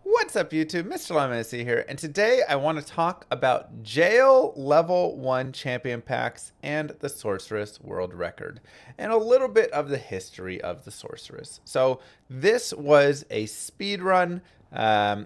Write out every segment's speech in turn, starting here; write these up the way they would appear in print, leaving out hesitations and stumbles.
What's up, YouTube? Mr. Lemoncy here, and today I want to talk about Jail Level 1 Champion Packs and the Sorceress World Record, and a little bit of the history of the Sorceress. So, this was a speedrun,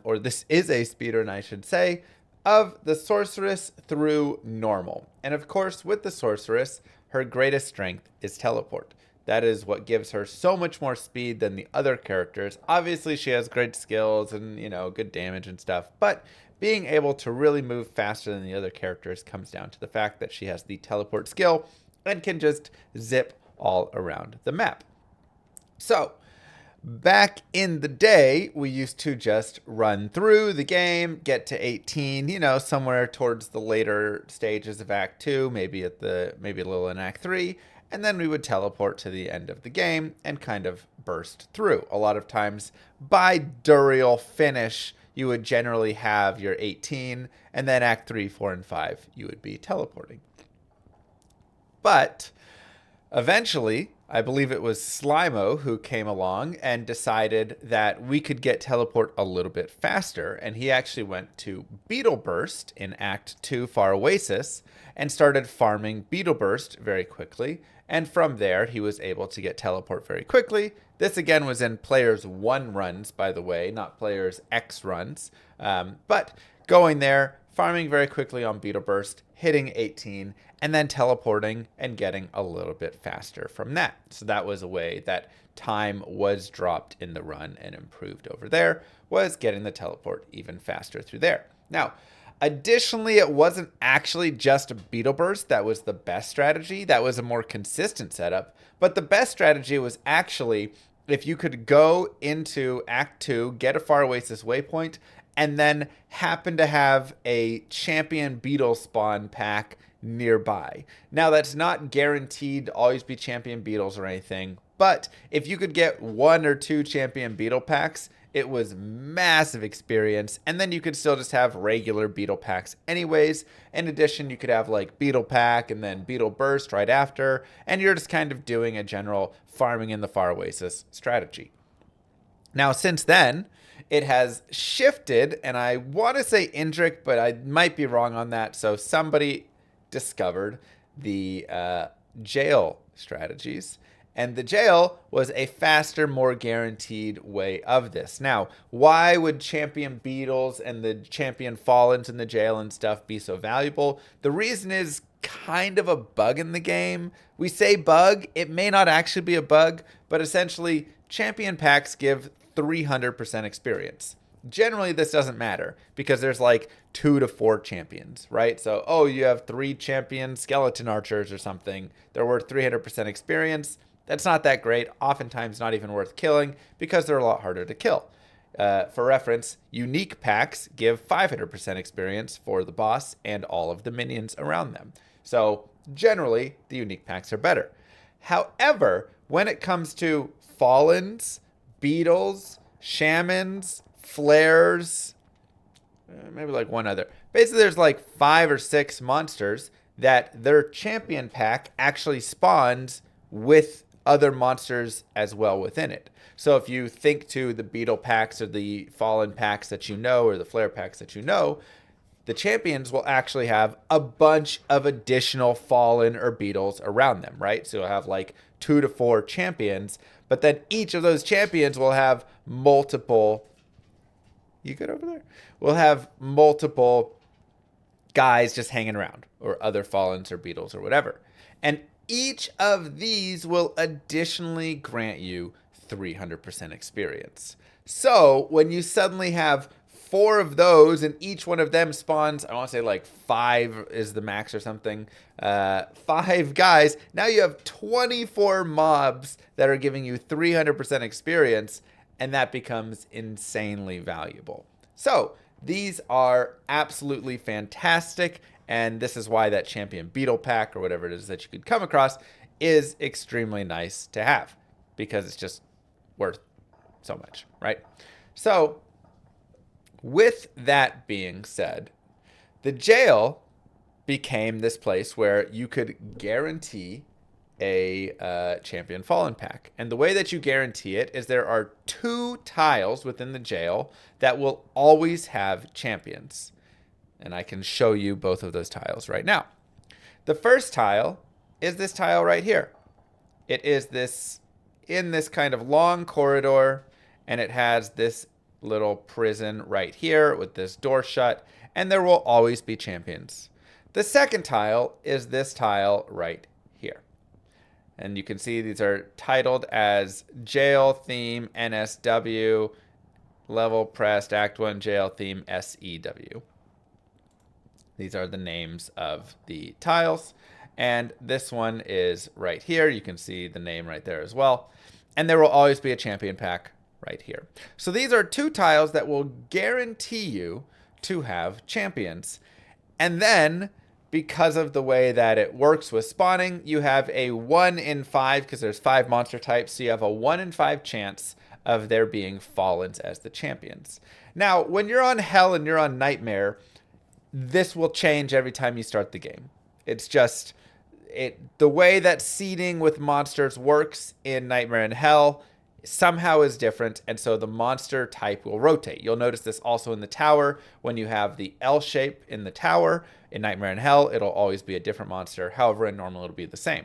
or this is a speedrun, I should say, of the Sorceress through normal. And of course, with the Sorceress, her greatest strength is teleport. That is what gives her so much more speed than the other characters. Obviously, she has great skills and, good damage and stuff, but being able to really move faster than the other characters comes down to the fact that she has the teleport skill and can just zip all around the map. So, back in the day, we used to just run through the game, get to 18, somewhere towards the later stages of Act 2, maybe a little in Act 3, and then we would teleport to the end of the game and kind of burst through. A lot of times by Duriel finish, you would generally have your 18, and then Act 3, 4, and 5, you would be teleporting. But eventually, I believe it was Slimo who came along and decided that we could get teleport a little bit faster. And he actually went to Beetle Burst in Act 2 Far Oasis and started farming Beetle Burst very quickly. And from there, he was able to get teleport very quickly. This again was in Players 1 runs, by the way, not Players X runs. But going there, farming very quickly on Beetle Burst, hitting 18, and then teleporting and getting a little bit faster from that. So that was a way that time was dropped in the run and improved over there, was getting the teleport even faster through there. Now, additionally, it wasn't actually just Beetle Burst that was the best strategy. That was a more consistent setup. But the best strategy was actually if you could go into Act 2, get a Far Oasis waypoint, and then happen to have a champion beetle spawn pack nearby. Now, that's not guaranteed to always be champion beetles or anything, but if you could get 1 or 2 champion beetle packs, it was massive experience, and then you could still just have regular beetle packs anyways. In addition, you could have like beetle pack and then beetle burst right after, and you're just kind of doing a general farming in the Far Oasis strategy. Now, since then, it has shifted, and I want to say Indrik, but I might be wrong on that. So somebody discovered the jail strategies, and the jail was a faster, more guaranteed way of this. Now, why would champion beetles and the champion fallens in the jail and stuff be so valuable? The reason is kind of a bug in the game. We say bug, it may not actually be a bug, but essentially champion packs give 300% experience. Generally, this doesn't matter because there's like 2 to 4 champions, right? So, you have 3 champion skeleton archers or something. They're worth 300% experience. That's not that great. Oftentimes, not even worth killing because they're a lot harder to kill. For reference, unique packs give 500% experience for the boss and all of the minions around them. So, generally, the unique packs are better. However, when it comes to fallens, beetles, shamans, flares, maybe like one other. Basically, there's like 5 or 6 monsters that their champion pack actually spawns with other monsters as well within it. So if you think to the beetle packs or the fallen packs that you know, or the flare packs that you know, the champions will actually have a bunch of additional fallen or beetles around them, right? So you'll have like 2 to 4 champions, but then each of those champions will have multiple. You good over there? We'll have multiple guys just hanging around, or other fallens or beetles or whatever. And each of these will additionally grant you 300% experience. So when you suddenly have 4 of those and each one of them spawns, I want to say like 5 is the max or something, 5 guys, now you have 24 mobs that are giving you 300% experience, and that becomes insanely valuable. So these are absolutely fantastic, and this is why that champion beetle pack or whatever it is that you could come across is extremely nice to have, because it's just worth so much, right? So with that being said, the jail became this place where you could guarantee a champion fallen pack. And the way that you guarantee it is there are 2 tiles within the jail that will always have champions. And I can show you both of those tiles right now. The first tile is this tile right here. It is this in this kind of long corridor, and it has this little prison right here with this door shut, and there will always be champions. The second tile is this tile right here. And you can see these are titled as Jail Theme NSW, Level Pressed Act 1 Jail Theme SEW. These are the names of the tiles. And this one is right here. You can see the name right there as well. And there will always be a champion pack right here. So these are 2 tiles that will guarantee you to have champions. And then, because of the way that it works with spawning, you have a 1 in 5, because there's 5 monster types, so you have a 1 in 5 chance of there being Fallens as the champions. Now, when you're on Hell and you're on Nightmare, this will change every time you start the game. It's just the way that seeding with monsters works in Nightmare and Hell somehow is different, and so the monster type will rotate. You'll notice this also in the tower. When you have the L shape in the tower, in Nightmare and Hell, it'll always be a different monster. However, in normal, it'll be the same.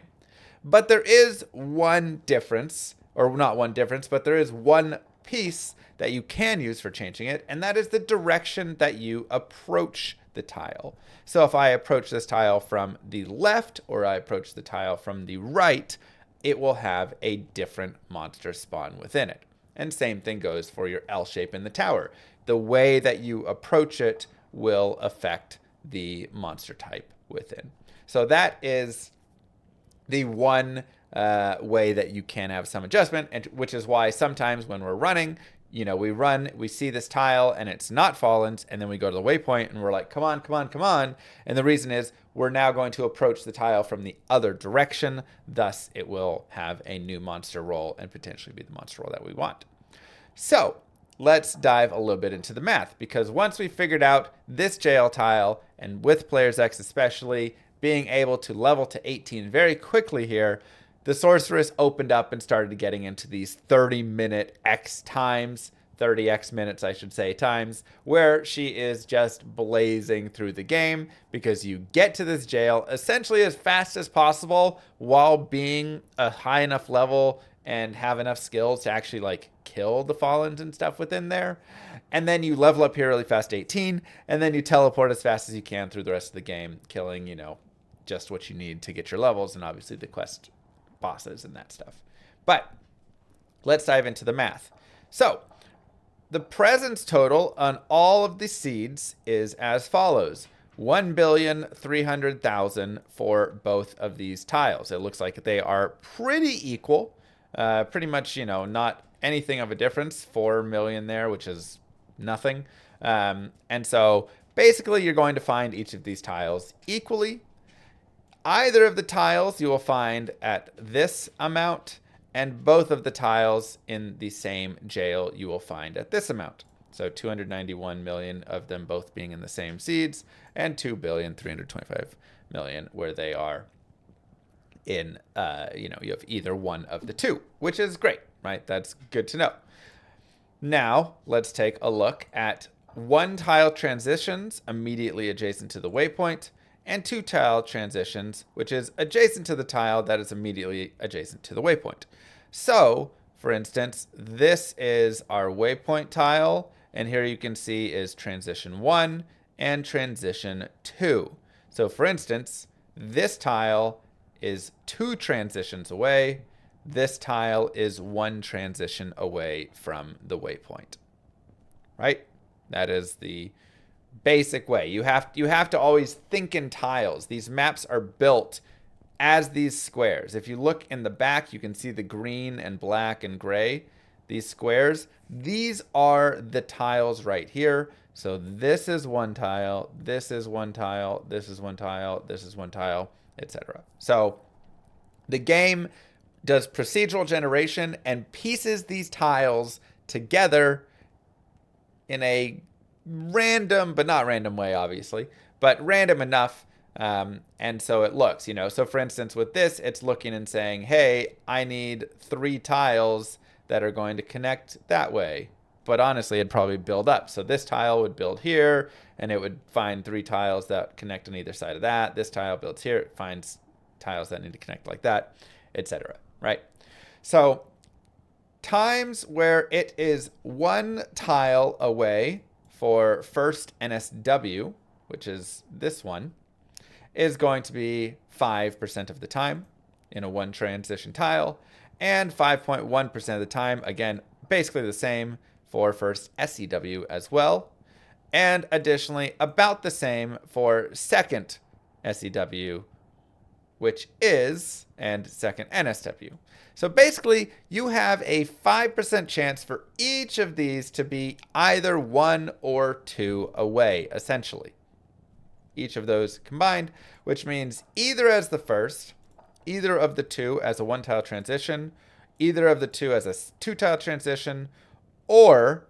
But there is one difference, or not one difference, but there is one piece that you can use for changing it, and that is the direction that you approach the tile. So if I approach this tile from the left, or I approach the tile from the right, it will have a different monster spawn within it. And same thing goes for your L shape in the tower. The way that you approach it will affect the monster type within. So that is the one way that you can have some adjustment, and which is why sometimes when we're running, we see this tile and it's not Fallens, and then we go to the waypoint and we're like, come on, come on, come on. And the reason is we're now going to approach the tile from the other direction. Thus, it will have a new monster roll and potentially be the monster roll that we want. So let's dive a little bit into the math, because once we figured out this jail tile, and with Players X especially, being able to level to 18 very quickly here, the Sorceress opened up and started getting into these 30-minute X times, 30X minutes, I should say, times, where she is just blazing through the game, because you get to this jail essentially as fast as possible while being a high enough level and have enough skills to actually like kill the Fallens and stuff within there. And then you level up here really fast, 18, and then you teleport as fast as you can through the rest of the game, killing, just what you need to get your levels, and obviously the quest bosses and that stuff. But let's dive into the math. So the presence total on all of the seeds is as follows: 1,300,000 for both of these tiles. It looks like they are pretty equal, pretty much, not anything of a difference. 4 million there, which is nothing. And so basically you're going to find each of these tiles equally. Either of the tiles you will find at this amount, and both of the tiles in the same jail you will find at this amount. So 291 million of them both being in the same seeds, and 2,325,000,000 where they are in, you have either one of the two, which is great, right? That's good to know. Now, let's take a look at 1 tile transitions immediately adjacent to the waypoint, and 2 tile transitions, which is adjacent to the tile that is immediately adjacent to the waypoint. So, for instance, this is our waypoint tile, and here you can see is transition 1 and transition 2. So, for instance, this tile is 2 transitions away. This tile is 1 transition away from the waypoint, right? That is the basic way. You have to always think in tiles. These maps are built as these squares. If you look in the back, you can see the green and black and gray. These squares, these are the tiles right here. So this is 1 tile, this is 1 tile, this is 1 tile, this is 1 tile, etc. So the game does procedural generation and pieces these tiles together in a random, but not random way, obviously, but random enough And so it looks, so for instance, with this, it's looking and saying, hey, I need 3 tiles that are going to connect that way. But honestly, it'd probably build up. So this tile would build here, and it would find 3 tiles that connect on either side of that. This tile builds here, it finds tiles that need to connect like that, etc. Right? So times where it is 1 tile away for first NSW, which is this one, is going to be 5% of the time in a 1 transition tile, and 5.1% of the time, again, basically the same for first SEW as well, and additionally about the same for second SEW, which is, and second NSW. So basically, you have a 5% chance for each of these to be either 1 or 2 away, essentially. Each of those combined, which means either as the first, either of the 2 as a 1-tile transition, either of the 2 as a 2-tile transition, or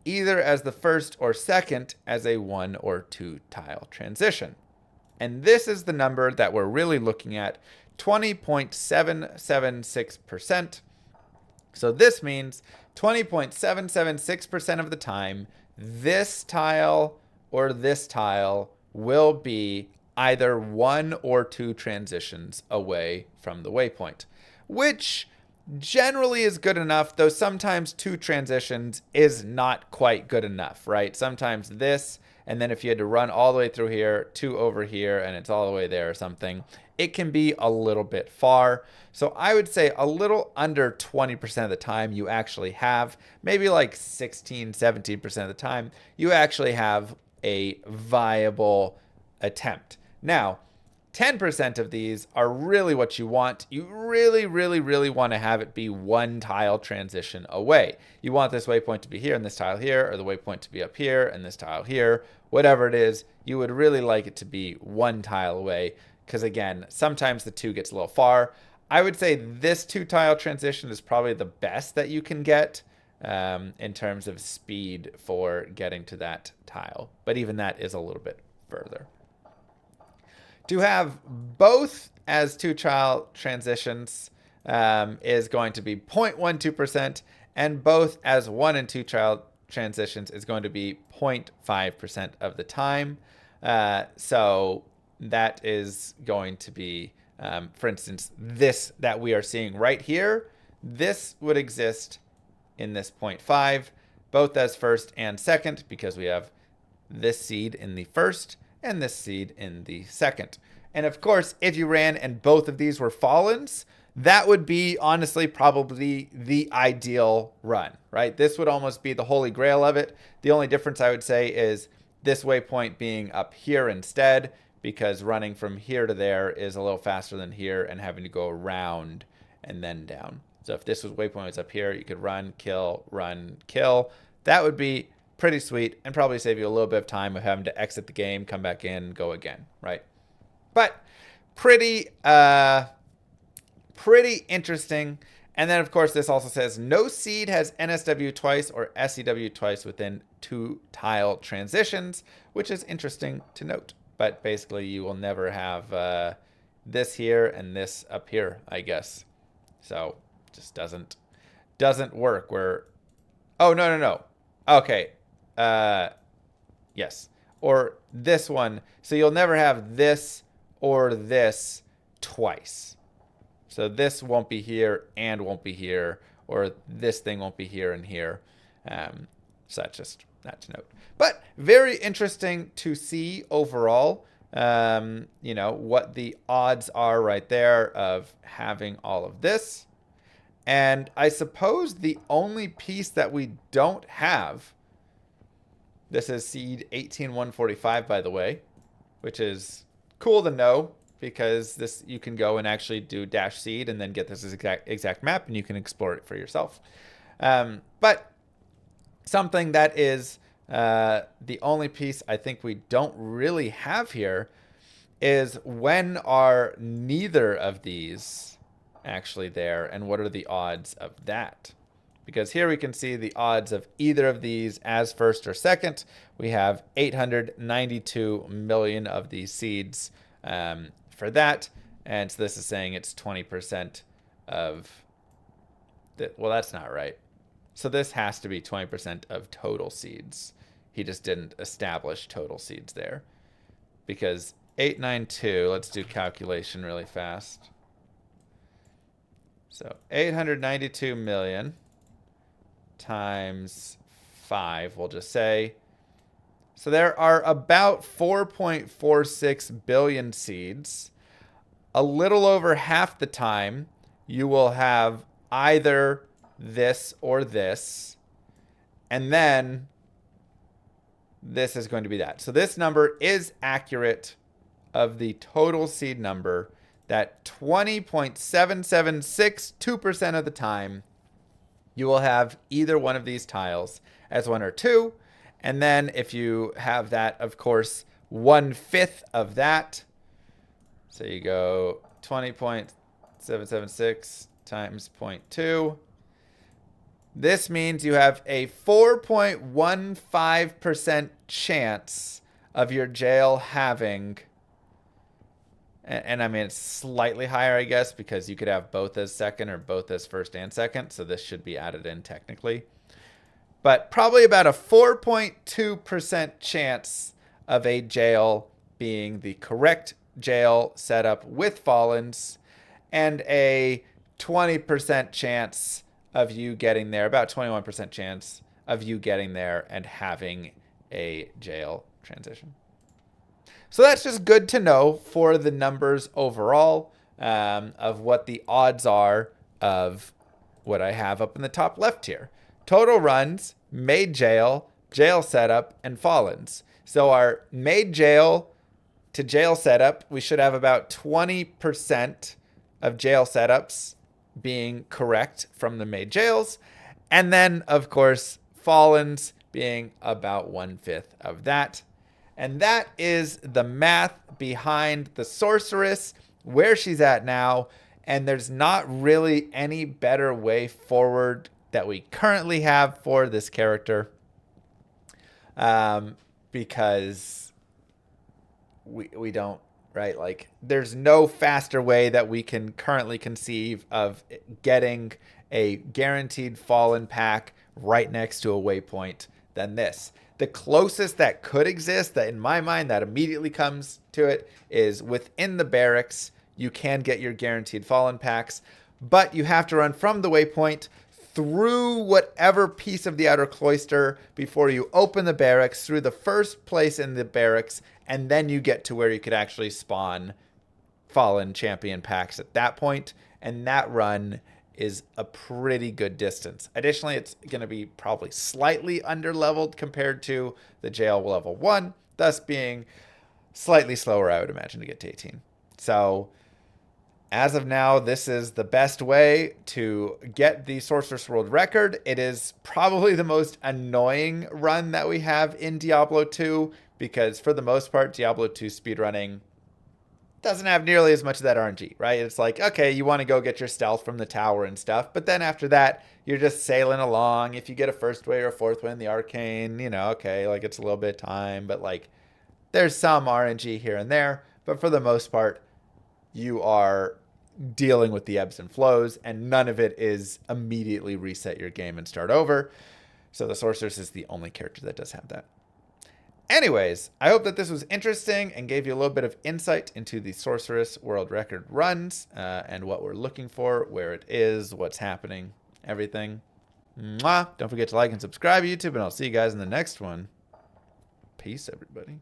either as the first or second as a 1 or 2-tile transition. And this is the number that we're really looking at, 20.776%. So this means 20.776% of the time, this tile or this tile will be either 1 or 2 transitions away from the waypoint, which generally is good enough, though sometimes 2 transitions is not quite good enough, right? Sometimes this, and then if you had to run all the way through here, 2 over here, and it's all the way there or something, it can be a little bit far. So I would say a little under 20% of the time you actually have, maybe like 16, 17% of the time, you actually have a viable attempt. Now, 10% of these are really what you want. You really, really, really want to have it be 1 tile transition away. You want this waypoint to be here and this tile here, or the waypoint to be up here and this tile here. Whatever it is, you would really like it to be 1 tile away, because again, sometimes the 2 gets a little far. I would say this 2-tile transition is probably the best that you can get in terms of speed for getting to that tile. But even that is a little bit further. To have both as 2-tile transitions is going to be 0.12%, and both as 1 and 2-tile transitions is going to be 0.5% of the time. So that is going to be, for instance, this that we are seeing right here, this would exist in this 0.5, both as first and second, because we have this seed in the first and this seed in the second. And of course, if you ran and both of these were fallens, that would be honestly probably the ideal run, right? This would almost be the holy grail of it. The only difference I would say is this waypoint being up here instead, because running from here to there is a little faster than here and having to go around and then down. So if this waypoint was up here, you could run, kill, That would be pretty sweet and probably save you a little bit of time of having to exit the game, come back in, go again, right? But pretty interesting. And then, of course, this also says no seed has NSW twice or SEW twice within 2-tile transitions, which is interesting to note. But basically, you will never have this here and this up here, I guess. So just doesn't work. Where, oh, no. Okay. Yes. Or this one. So you'll never have this or this twice. So this won't be here and won't be here, or this thing won't be here and here. So that's just that to note. But very interesting to see overall, what the odds are right there of having all of this. And I suppose the only piece that we don't have, this is seed 18145, by the way, which is cool to know, because this you can go and actually do dash seed and then get this exact map and you can explore it for yourself. But something that is the only piece I think we don't really have here is when are neither of these actually there, and what are the odds of that? Because here we can see the odds of either of these as first or second. We have 892 million of these seeds for that. And so this is saying it's 20% of the, well, that's not right. So this has to be 20% of total seeds. He just didn't establish total seeds there. Because 892, let's do calculation really fast. So 892 million times 5, we'll just say. So there are about 4.46 billion seeds. A little over half the time, you will have either this or this. And then this is going to be that. So this number is accurate of the total seed number, that 20.7762% of the time you will have either one of these tiles as 1 or 2. And then if you have that, of course, 1/5 of that. So you go 20.776 times 0.2. This means you have a 4.15% chance of your jail having, and I mean, it's slightly higher, I guess, because you could have both as second or both as first and second. So this should be added in technically. But probably about a 4.2% chance of a jail being the correct jail setup with Fallens, and a 20% chance of you getting there, about 21% chance of you getting there and having a jail transition. So that's just good to know for the numbers overall, of what the odds are of what I have up in the top left here. Total runs, made jail, jail setup, and Fallens. So our made jail to jail setup, we should have about 20% of jail setups being correct from the made jails. And then, of course, Fallens being about 1/5 of that. And that is the math behind the Sorceress, where she's at now. And there's not really any better way forward that we currently have for this character, because we don't, right? Like, there's no faster way that we can currently conceive of getting a guaranteed Fallen pack right next to a waypoint than this. The closest that could exist, that in my mind that immediately comes to it, is within the barracks. You can get your guaranteed Fallen packs, but you have to run from the waypoint through whatever piece of the outer cloister before you open the barracks, through the first place in the barracks, and then you get to where you could actually spawn Fallen champion packs at that point. And that run is a pretty good distance. Additionally, it's going to be probably slightly under-leveled compared to the jail level 1, thus being slightly slower, I would imagine, to get to 18. So as of now, this is the best way to get the Sorceress World Record. It is probably the most annoying run that we have in Diablo 2, because for the most part, Diablo 2 speedrunning doesn't have nearly as much of that RNG, right? It's like, okay, you want to go get your stealth from the tower and stuff, but then after that, you're just sailing along. If you get a first way or a fourth way in the arcane, you know, okay, like it's a little bit of time, but like there's some RNG here and there, but for the most part, you are dealing with the ebbs and flows, and none of it is immediately reset your game and start over. So the Sorceress is the only character that does have that. Anyways, I hope that this was interesting and gave you a little bit of insight into the Sorceress World Record runs, and what we're looking for, where it is, what's happening, everything. Mwah! Don't forget to like and subscribe to YouTube, and I'll see you guys in the next one. Peace, everybody.